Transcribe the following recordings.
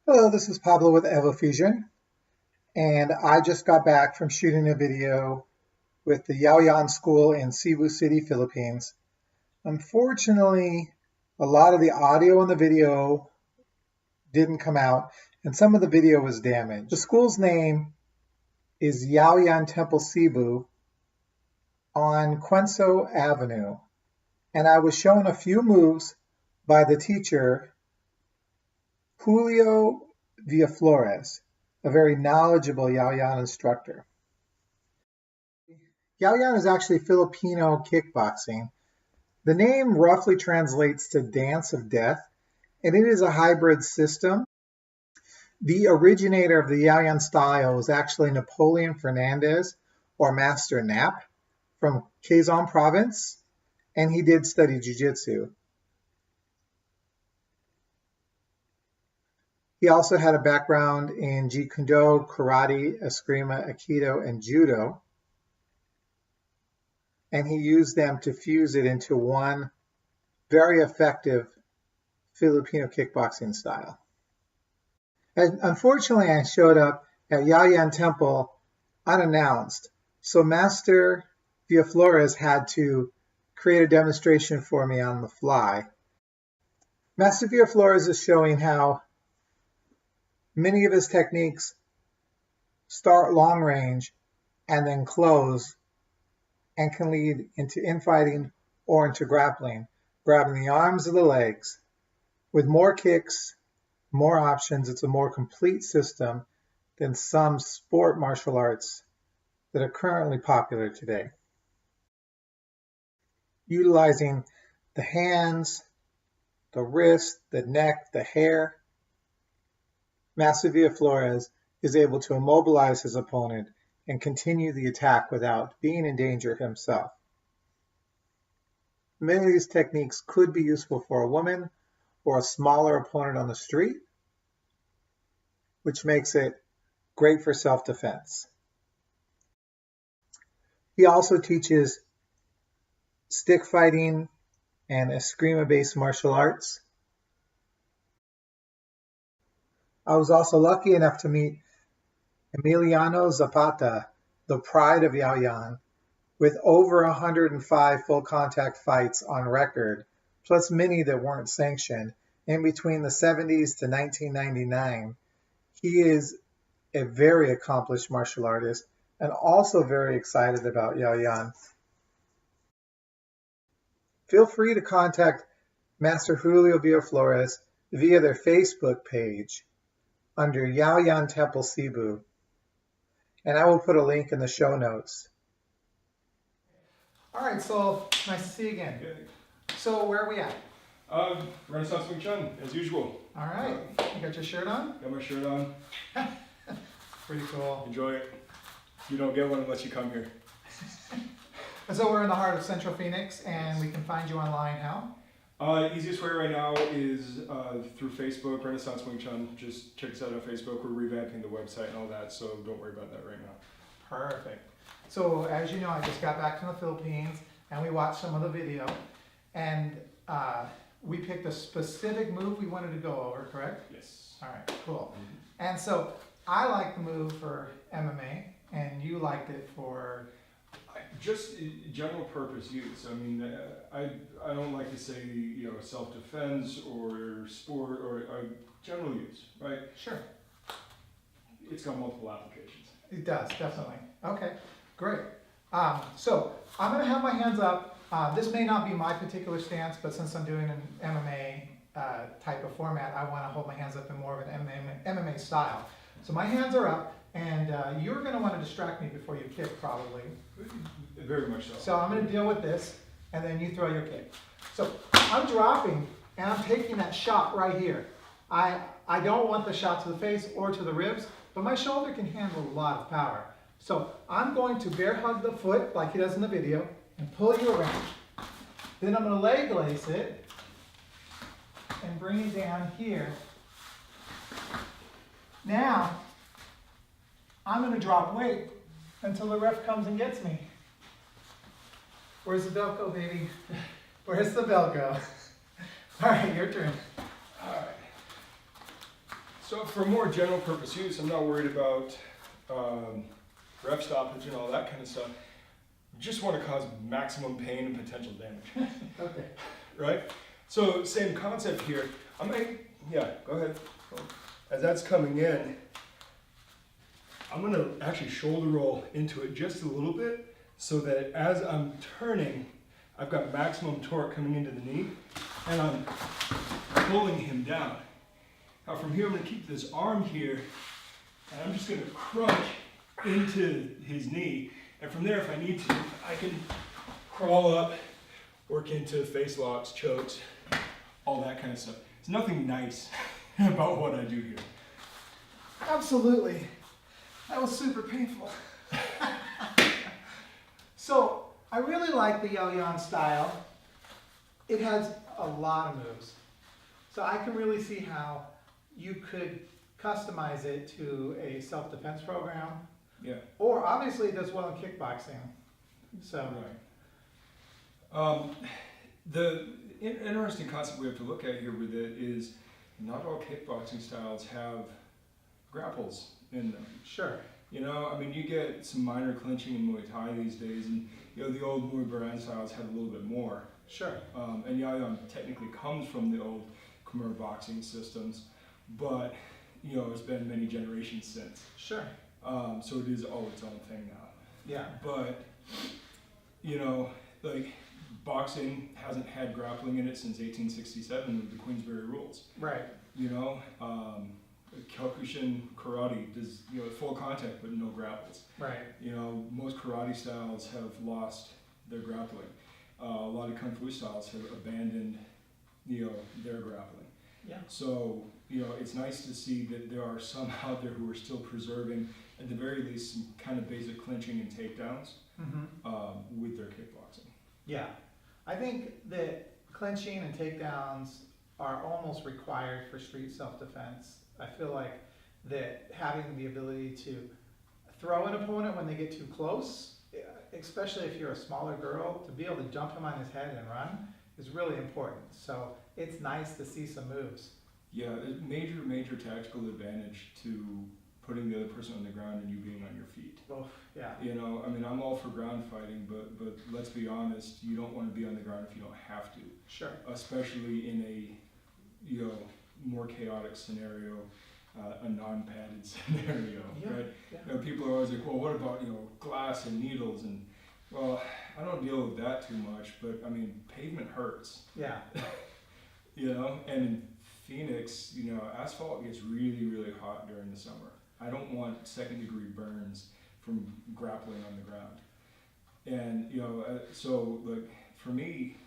Hello, this is Pablo with Evofusion, and I just got back from shooting a video with the Yaoyan School in Cebu City, Philippines. Unfortunately, a lot of the audio in the video didn't come out, and some of the video was damaged. The school's name is Yaoyan Temple Cebu on Quenso Avenue, and I was shown a few moves by the teacher, Julio Villaflores, a very knowledgeable Yaoyan instructor. Yaoyan is actually Filipino kickboxing. The name roughly translates to Dance of Death, and it is a hybrid system. The originator of the Yaoyan style was actually Napoleon Fernandez, or Master Nap, from Quezon Province, and he did study jiu-jitsu. He also had a background in Jeet Kune Do, karate, eskrima, aikido, and judo. And he used them to fuse it into one very effective Filipino kickboxing style. And unfortunately, I showed up at Yaoyan Temple unannounced. So Master Villaflores had to create a demonstration for me on the fly. Master Villaflores is showing how many of his techniques start long range and then close and can lead into infighting or into grappling, grabbing the arms or the legs. With more kicks, more options, it's a more complete system than some sport martial arts that are currently popular today. Utilizing the hands, the wrist, the neck, the hair, Master Villaflores is able to immobilize his opponent and continue the attack without being in danger himself. Many of these techniques could be useful for a woman or a smaller opponent on the street, which makes it great for self-defense. He also teaches stick fighting and eskrima-based martial arts. I was also lucky enough to meet Emiliano Zapata, the pride of Yaoyan, with over 105 full contact fights on record, plus many that weren't sanctioned, in between the 70s to 1999. He is a very accomplished martial artist and also very excited about Yaoyan. Feel free to contact Master Julio Villaflores via their Facebook page under Yaoyan Temple Cebu, and I will put a link in the show notes. All right, so nice to see you again. Good. So where are we at? Renaissance Wing Chun, as usual. All right, you got your shirt on? Got my shirt on. Pretty cool. Enjoy it. You don't get one unless you come here. And so we're in the heart of Central Phoenix, and we can find you online how? Easiest way right now is through Facebook, Renaissance Wing Chun. Just check us out on Facebook. We're revamping the website and all that, so don't worry about that right now. Perfect. So as you know, I just got back from the Philippines, and we watched some of the video, and we picked a specific move we wanted to go over, correct? Yes. All right, cool. And so I like the move for MMA, and you liked it for... Just general purpose use. I mean, I don't like to say self-defense or sport or general use, right? Sure. It's got multiple applications. It does, definitely. Okay, great. So I'm going to have my hands up. This may not be my particular stance, but since I'm doing an MMA type of format, I want to hold my hands up in more of an MMA style. So my hands are up, and you're going to want to distract me before you kick, probably. Very much so. So I'm going to deal with this, and then you throw your kick. So I'm dropping, and I'm taking that shot right here. I don't want the shot to the face or to the ribs, but my shoulder can handle a lot of power. So I'm going to bear hug the foot, like he does in the video, and pull you around. Then I'm going to leg lace it, and bring it down here. Now, I'm going to drop weight until the ref comes and gets me. Where's the belt go, baby? Where's the belt go? All right, your turn. All right. So for more general purpose use, I'm not worried about ref stoppage and all that kind of stuff. Just want to cause maximum pain and potential damage. Okay. Right? So same concept here. Yeah, go ahead. As that's coming in, I'm going to actually shoulder roll into it just a little bit so that as I'm turning, I've got maximum torque coming into the knee and I'm pulling him down. Now from here, I'm going to keep this arm here and I'm just going to crunch into his knee. And from there, if I need to, I can crawl up, work into face locks, chokes, all that kind of stuff. There's nothing nice about what I do here. Absolutely. That was super painful. So I really like the Yo-Yon style. It has a lot of moves. So I can really see how you could customize it to a self-defense program. Yeah. Or obviously it does well in kickboxing. So right. The interesting concept we have to look at here with it is not all kickboxing styles have grapples in them. sure. You know, I mean, you get some minor clinching in Muay Thai these days, and you know the old Muay Baran styles had a little bit more. Sure. And Yayan technically comes from the old Khmer boxing systems, but you know it's been many generations since. Sure. So it is all its own thing now. Yeah. But you know, like boxing hasn't had grappling in it since 1867 with the Queensberry rules. Right. You know, Kyokushin karate does full contact but no grapples. Right. You know, most karate styles have lost their grappling. A lot of kung fu styles have abandoned their grappling. Yeah. So it's nice to see that there are some out there who are still preserving, at the very least, some kind of basic clinching and takedowns with their kickboxing. Yeah. I think that clinching and takedowns are almost required for street self-defense. I feel like that having the ability to throw an opponent when they get too close, especially if you're a smaller girl, to be able to jump him on his head and run is really important. So it's nice to see some moves. Yeah, there's major tactical advantage to putting the other person on the ground and you being on your feet. Oh, yeah. You know, I mean, I'm all for ground fighting, but let's be honest, you don't want to be on the ground if you don't have to. Sure. Especially in a more chaotic scenario, a non-padded scenario, Yeah. right? Yeah. People are always like, well, what about glass and needles? And well, I don't deal with that too much, but I mean, pavement hurts. Yeah. And in Phoenix, asphalt gets really hot during the summer. I don't want second-degree burns from grappling on the ground. And so like for me,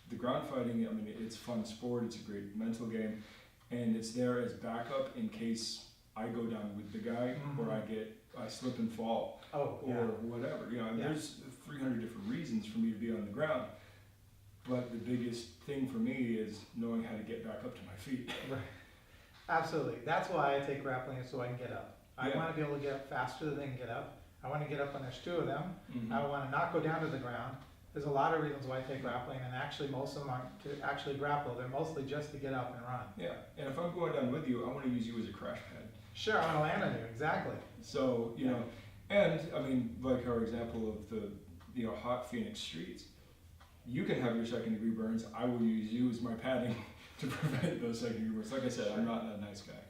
the ground fighting, I mean, it's fun sport. It's a great mental game, and it's there as backup in case I go down with the guy or I slip and fall or whatever. There's 300 different reasons for me to be on the ground. But the biggest thing for me is knowing how to get back up to my feet. Right. Absolutely. That's why I take grappling, is so I can get up. I want to be able to get up faster than they can get up. I want to get up when there's two of them. I want to not go down to the ground. There's a lot of reasons why I take grappling, and actually most of them aren't to actually grapple. They're mostly just to get up and run. Yeah, and if I'm going down with you, I want to use you as a crash pad. Sure, I want to land on you, exactly. So, and I mean, like our example of the hot Phoenix streets, you can have your second-degree burns. I will use you as my padding to prevent those second-degree burns. Like I said, I'm not a nice guy.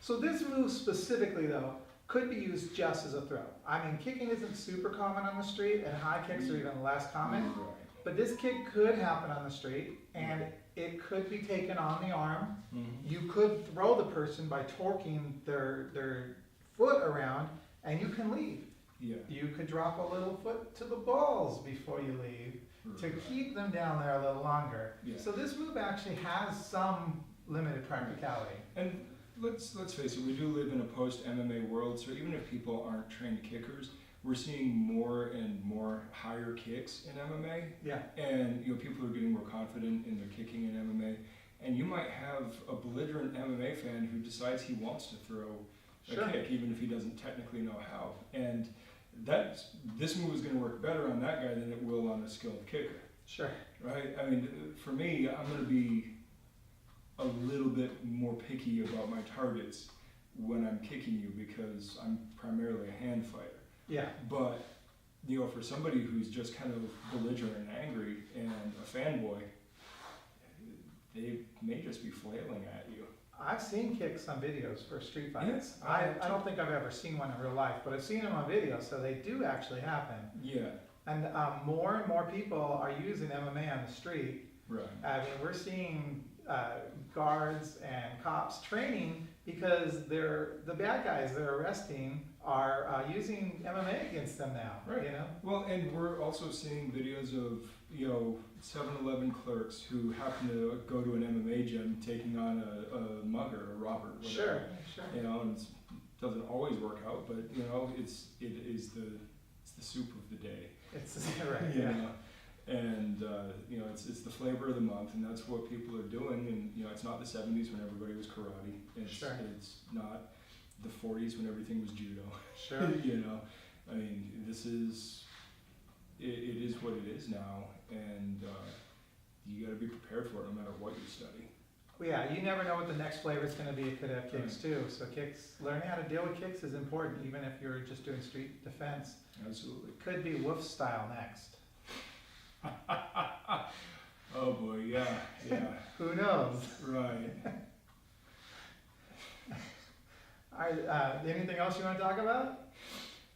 So this move specifically, though, could be used just as a throw. I mean, kicking isn't super common on the street, and high kicks are even less common. Right. But this kick could happen on the street, and it could be taken on the arm. You could throw the person by torquing their foot around, and you can leave. Yeah. You could drop a little foot to the balls before you leave to keep them down there a little longer. Yeah. So this move actually has some limited practicality. And let's face it, we do live in a post-MMA world, so even if people aren't trained kickers, we're seeing more and more higher kicks in MMA. Yeah. And people are getting more confident in their kicking in MMA. And you might have a belligerent MMA fan who decides he wants to throw a kick, even if he doesn't technically know how. And this move is going to work better on that guy than it will on a skilled kicker. Sure. Right? I mean, for me, I'm going to be a little bit more picky about my targets when I'm kicking you because I'm primarily a hand fighter. Yeah. But, you know, for somebody who's just kind of belligerent and angry and a fanboy, they may just be flailing at you. I've seen kicks on videos for street fights. Yes, I don't think I've ever seen one in real life, but I've seen them on video, so they do actually happen. Yeah. And more and more people are using MMA on the street. Right. I mean, we're seeing guards and cops training because the bad guys they're arresting are using MMA against them now. Right. You know. Well, and we're also seeing videos of, you know, 7-Eleven clerks who happen to go to an MMA gym taking on a mugger, a robber, whatever. Sure. Sure. You know, and it doesn't always work out, but you know, it is the soup of the day. It's right. You Yeah. know? And you know, it's the flavor of the month, and that's what people are doing. And you know, it's not the 70s when everybody was karate. It's not the 40s when everything was judo. Sure. You know, I mean, this is it is what it is now, and you got to be prepared for it no matter what you study. Well, yeah, you never know what the next flavor is going to be. It could have kicks too. So learning how to deal with kicks is important, even if you're just doing street defense. Absolutely. Could be Wolf style next. Oh boy, yeah. Who knows? Right. All right. Anything else you want to talk about?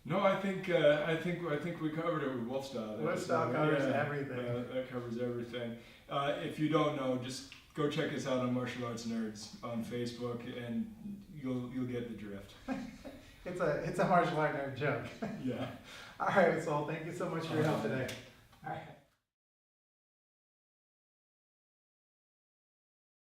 No, I think we covered it with Wolf Style. Wolf Style covers everything. That covers everything. If you don't know, just go check us out on Martial Arts Nerds on Facebook, and you'll get the drift. It's a martial art nerd joke. Yeah. All right, Saul. Thank you so much for your help today.